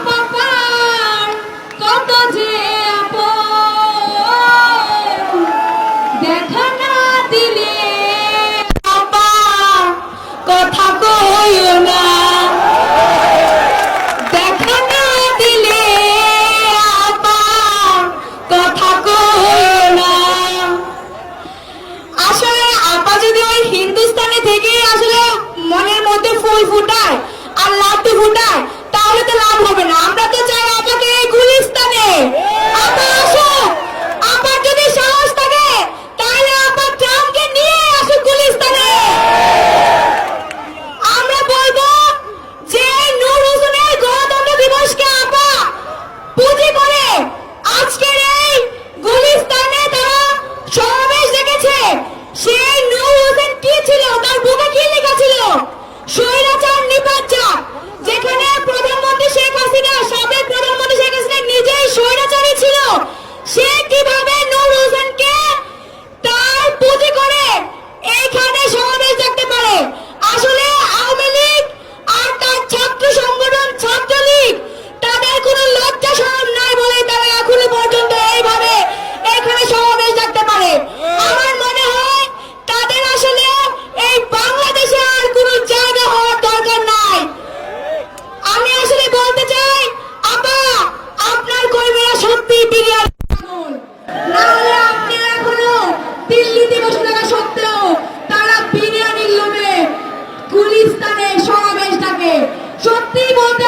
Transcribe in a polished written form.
পাপার কত যে আপন, দেখা না দিলে আপা কথা কইও না, দেখা না দিলে আপা কথা কইও না। আসলে আপা যদি ওই হিন্দুস্তানে থেকে আসলে মনের মধ্যে ফুল ফুটায় আর লাঠি ফুটায় তাহলে তো লাভ হবে না। আমরা তো চাই আপাকে এই গুলিস্তানে। আপা আসো, আপার যদি সাহস থাকে তাহলে আপা ট্রামকে নিয়ে আসো গুলিস্তানে। আমরা বলবো যে নূর হোসেনের গণতন্ত্র দিবসকে আপা পুঁজি করে আজকের এই গুলিস্তানে তারা সমাবেশ ডেকেছে। সেই নূর হোসেন কি ছিল, তার বুকে কি লেখা ছিল? স্বৈরাচার নিপাচ্চা। যেখানে প্রধানমন্ত্রী শেখ হাসিনা, সাবেক প্রধানমন্ত্রী শেখ হাসিনা নিজেই স্বৈরাচারী ছিল, সে কিভাবে নূর হোসেনকে তার পুঁজি করে এইখানে সমাবেশ দেখতে পারে? আসলে আওয়ামী লীগ আর তার ছাত্র সংগঠন ছাত্রলীগ তাদের কোনো লজ্জা শরম নাই বলে তারা এখনো পর্যন্ত এইভাবে এখানে সমাবেশ দেখতে পারে। আমার মনে হয় তাদের আসলে এই বাংলাদেশে আর কোনো জায়গা হওয়ার দরকার নাই। আমি আসলে বলতে চাই আপা, আপনার কর্মীরা সত্যি বিরিয়ানি না হলে আপনি এখনো দিল্লিতে বসে থাকা সত্ত্বেও তারা বিরিয়ানির লোভে গুলিস্তানে সমাবেশ ডাকে। সত্যি বলতে